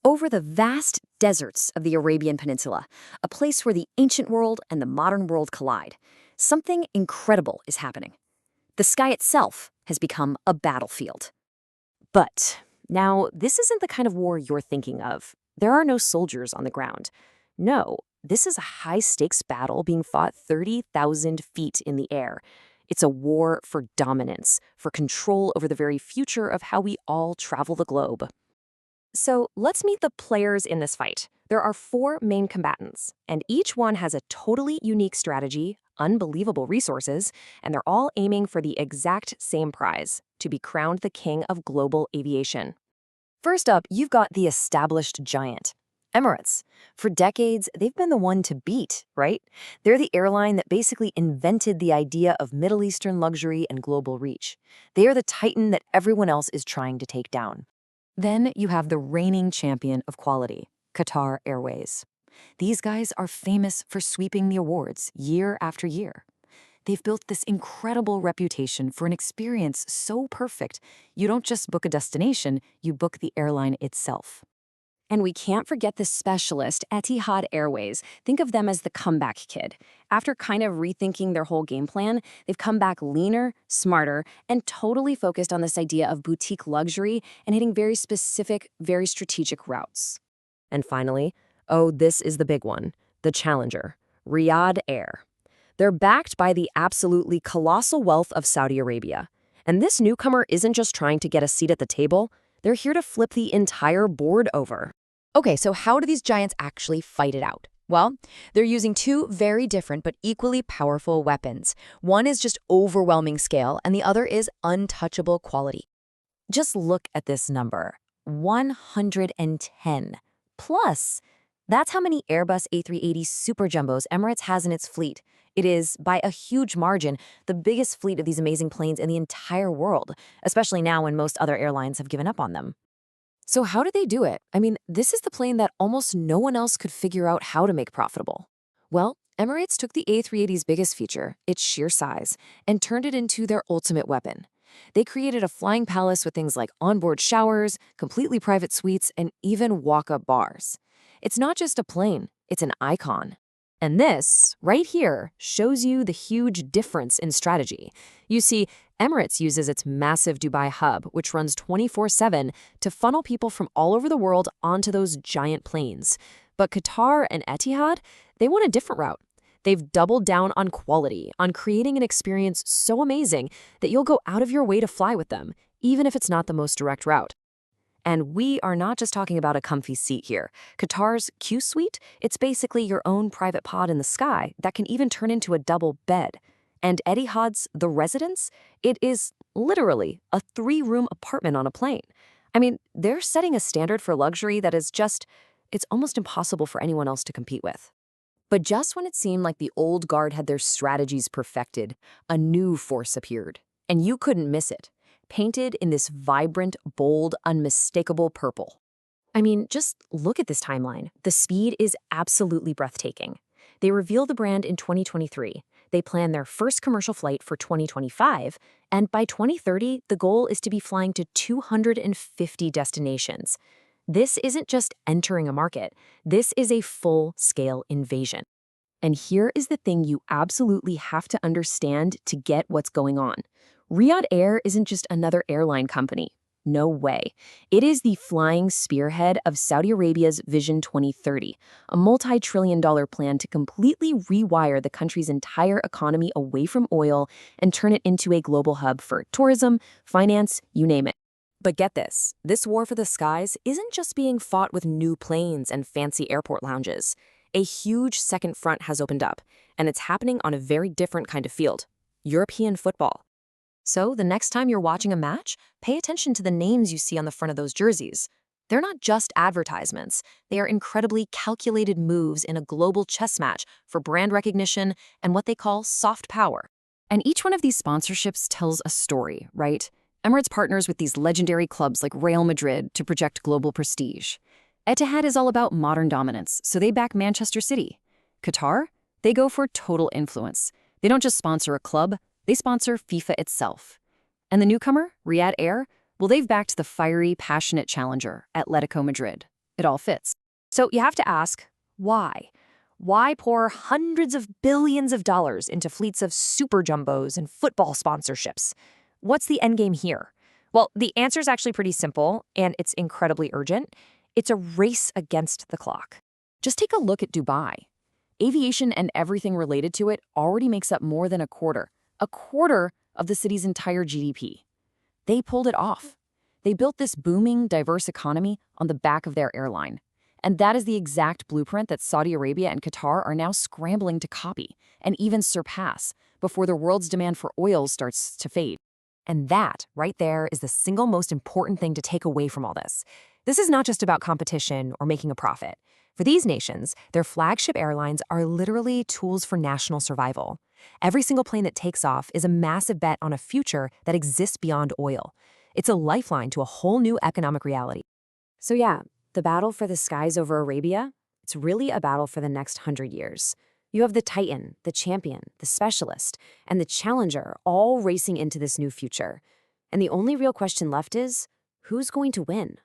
over the vast deserts of the Arabian Peninsula, a place where the ancient world and the modern world collide. Something incredible is happening. The sky itself has become a battlefield. But now, this isn't the kind of war you're thinking of. There are no soldiers on the ground. No, this is a high-stakes battle being fought 30,000 feet in the air. It's a war for dominance, for control over the very future of how we all travel the globe. So let's meet the players in this fight. There are 4 main combatants, and each one has a totally unique strategy, unbelievable resources, and they're all aiming for the exact same prize, to be crowned the king of global aviation. First up, you've got the established giant, Emirates. For decades, they've been the one to beat, right? They're the airline that basically invented the idea of Middle Eastern luxury and global reach. They are the titan that everyone else is trying to take down. Then you have the reigning champion of quality, Qatar Airways. These guys are famous for sweeping the awards year after year. They've built this incredible reputation for an experience so perfect, you don't just book a destination, you book the airline itself. And we can't forget the specialist, Etihad Airways. Think of them as the comeback kid. After kind of rethinking their whole game plan, they've come back leaner, smarter, and totally focused on this idea of boutique luxury and hitting very specific, very strategic routes. And finally, this is the big one, the challenger, Riyadh Air. They're backed by the absolutely colossal wealth of Saudi Arabia. And this newcomer isn't just trying to get a seat at the table, they're here to flip the entire board over. Okay, so how do these giants actually fight it out? Well, they're using 2 very different but equally powerful weapons. One is just overwhelming scale, and the other is untouchable quality. Just look at this number, 110. Plus, that's how many Airbus A380 Super Jumbos Emirates has in its fleet. It is, by a huge margin, the biggest fleet of these amazing planes in the entire world, especially now when most other airlines have given up on them. So how did they do it? I mean, this is the plane that almost no one else could figure out how to make profitable. Well, Emirates took the A380's biggest feature, its sheer size, and turned it into their ultimate weapon. They created a flying palace with things like onboard showers, completely private suites, and even walk-up bars. It's not just a plane, it's an icon. And this, right here, shows you the huge difference in strategy. You see, Emirates uses its massive Dubai hub, which runs 24/7, to funnel people from all over the world onto those giant planes. But Qatar and Etihad, they want a different route. They've doubled down on quality, on creating an experience so amazing that you'll go out of your way to fly with them, even if it's not the most direct route. And we are not just talking about a comfy seat here. Qatar's Q Suite, it's basically your own private pod in the sky that can even turn into a double bed. And Etihad's The Residence, it is literally a 3-room apartment on a plane. I mean, they're setting a standard for luxury that is just, it's almost impossible for anyone else to compete with. But just when it seemed like the old guard had their strategies perfected, a new force appeared. And you couldn't miss it. Painted in this vibrant, bold, unmistakable purple. I mean, just look at this timeline. The speed is absolutely breathtaking. They revealed the brand in 2023. They plan their first commercial flight for 2025, and by 2030, the goal is to be flying to 250 destinations. This isn't just entering a market. This is a full-scale invasion. And here is the thing you absolutely have to understand to get what's going on. Riyadh Air isn't just another airline company. No way. It is the flying spearhead of Saudi Arabia's Vision 2030, a multi-trillion-dollar plan to completely rewire the country's entire economy away from oil and turn it into a global hub for tourism, finance, you name it. But get this war for the skies isn't just being fought with new planes and fancy airport lounges. A huge second front has opened up, and it's happening on a very different kind of field, European football. So the next time you're watching a match, pay attention to the names you see on the front of those jerseys. They're not just advertisements. They are incredibly calculated moves in a global chess match for brand recognition and what they call soft power. And each one of these sponsorships tells a story, right? Emirates partners with these legendary clubs like Real Madrid to project global prestige. Etihad is all about modern dominance, so they back Manchester City. Qatar? They go for total influence. They don't just sponsor a club, they sponsor FIFA itself. And the newcomer, Riyadh Air, well, they've backed the fiery, passionate challenger, Atletico Madrid. it all fits. So you have to ask, why? Why pour hundreds of billions of dollars into fleets of super jumbos and football sponsorships? What's the endgame here? Well, the answer is actually pretty simple, and it's incredibly urgent. It's a race against the clock. Just take a look at Dubai. Aviation and everything related to it already makes up more than a quarter of the city's entire GDP. They pulled it off. They built this booming, diverse economy on the back of their airline. And that is the exact blueprint that Saudi Arabia and Qatar are now scrambling to copy and even surpass before the world's demand for oil starts to fade. And that, right there, is the single most important thing to take away from all this. This is not just about competition or making a profit. For these nations, their flagship airlines are literally tools for national survival. Every single plane that takes off is a massive bet on a future that exists beyond oil. It's a lifeline to a whole new economic reality. So yeah, the battle for the skies over Arabia, it's really a battle for the next 100 years. You have the Titan, the champion, the specialist, and the challenger all racing into this new future. And the only real question left is, who's going to win?